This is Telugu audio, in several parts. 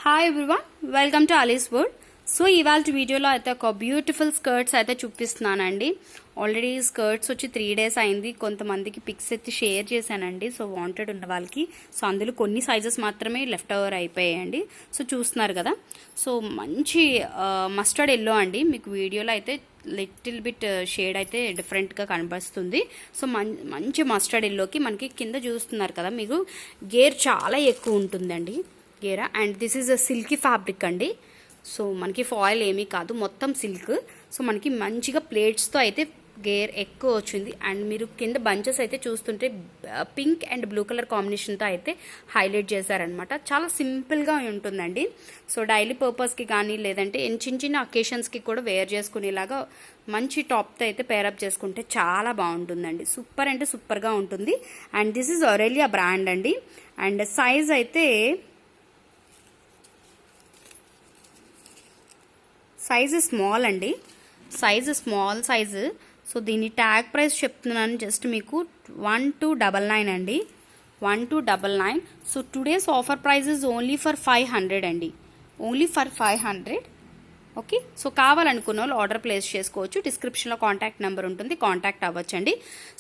Hi everyone, welcome to Ali's world. So ఇవాళ వీడియోలో అయితే ఒక బ్యూటిఫుల్ స్కర్ట్స్ అయితే చూపిస్తున్నానండి. ఆల్రెడీ స్కర్ట్స్ వచ్చి 3 days అయింది. కొంతమందికి పిక్స్ అయితే షేర్ చేశానండి. సో వాంటెడ్ ఉన్న వాళ్ళకి. సో అందులో కొన్ని సైజెస్ మాత్రమే లెఫ్ట్ ఓవర్ అయిపోయాయండి. సో చూస్తున్నారు కదా. సో మంచి మస్టర్డ్ ఎల్లో అండి. మీకు వీడియోలో అయితే లిటిల్ బిట్ షేడ్ అయితే డిఫరెంట్గా కనిపిస్తుంది. సో మంచి మస్టర్డ్ ఎల్లోకి మనకి కింద చూస్తున్నారు కదా, మీకు గేర్ చాలా ఎక్కువ ఉంటుందండి. గేరా and this is a silky fabric అండి. సో మనకి ఫాయిల్ ఏమీ కాదు, మొత్తం సిల్క్. సో మనకి మంచిగా ప్లేట్స్తో అయితే గేర్ ఎక్కువ వచ్చింది. అండ్ మీరు కింద బంచెస్ అయితే చూస్తుంటే పింక్ అండ్ బ్లూ కలర్ కాంబినేషన్తో అయితే హైలైట్ చేశారనమాట. చాలా సింపుల్గా ఉంటుందండి. సో డైలీ పర్పస్కి కానీ లేదంటే చిన్న చిన్న అకేషన్స్కి కూడా వేర్ చేసుకునేలాగా మంచి టాప్తో అయితే పేరప్ చేసుకుంటే చాలా బాగుంటుందండి. సూపర్ అంటే సూపర్గా ఉంటుంది. అండ్ దిస్ ఈజ్ ఒరేలియా బ్రాండ్ అండి. అండ్ సైజ్ అయితే సైజు స్మాల్ అండి. Small size. సో దీని ట్యాగ్ ప్రైస్ చెప్తున్నాను జస్ట్ మీకు 1299 అండి. 1299. So today's offer price is only for 500 అండి. Only for 500. ఓకే. సో కావాలనుకున్న వాళ్ళు ఆర్డర్ ప్లేస్ చేసుకోవచ్చు. డిస్క్రిప్షన్లో కాంటాక్ట్ నెంబర్ ఉంటుంది, కాంటాక్ట్ అవ్వచ్చండి.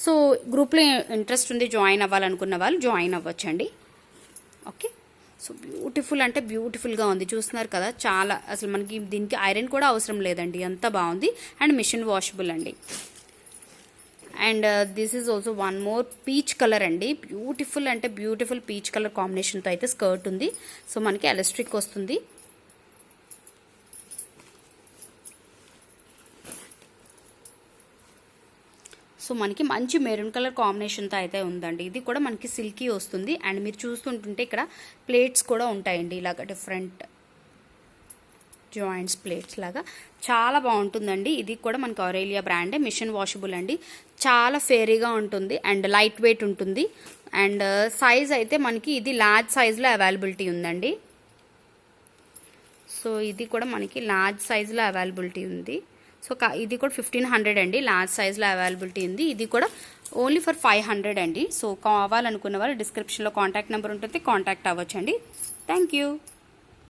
సో గ్రూప్లో ఇంట్రెస్ట్ ఉంది జాయిన్ అవ్వాలనుకున్న వాళ్ళు జాయిన్ అవ్వచ్చండి. ఓకే. సో బ్యూటిఫుల్ అంటే బ్యూటిఫుల్గా ఉంది. చూస్తున్నారు కదా, చాలా అసలు మనకి దీనికి ఐరన్ కూడా అవసరం లేదండి, అంత బాగుంది. అండ్ మిషన్ వాషబుల్ అండి. And this is also one more peach colour అండి. బ్యూటిఫుల్ అంటే బ్యూటిఫుల్ పీచ్ కలర్ కాంబినేషన్తో అయితే స్కర్ట్ ఉంది. సో మనకి ఎలాస్టిక్ వస్తుంది. సో మనకి మంచి మెరూన్ కలర్ కాంబినేషన్తో అయితే ఉందండి. ఇది కూడా మనకి సిల్కీ వస్తుంది. అండ్ మీరు చూస్తుంటుంటే ఇక్కడ ప్లేట్స్ కూడా ఉంటాయండి, ఇలాగ డిఫరెంట్ జాయింట్స్ ప్లేట్స్ లాగా చాలా బాగుంటుందండి. ఇది కూడా మనకి ఒరేలియా బ్రాండే, మిషన్ వాషబుల్ అండి. చాలా ఫేరీగా ఉంటుంది అండ్ లైట్ వెయిట్ ఉంటుంది. అండ్ సైజ్ అయితే మనకి ఇది లార్జ్ సైజులో అవైలబిలిటీ ఉందండి. సో ఇది కూడా మనకి లార్జ్ సైజులో అవైలబిలిటీ ఉంది. సో ఇది కూడా 1500 అండి, లార్జ్ సైజ్లో అవైలబిలిటీ ఉంది. ఇది కూడా ఓన్లీ ఫర్ 500 అండి. సో కావాలనుకున్న వాళ్ళు డిస్క్రిప్షన్లో కాంటాక్ట్ నెంబర్ ఉంటుంది, కాంటాక్ట్ అవ్వచ్చండి. Thank you.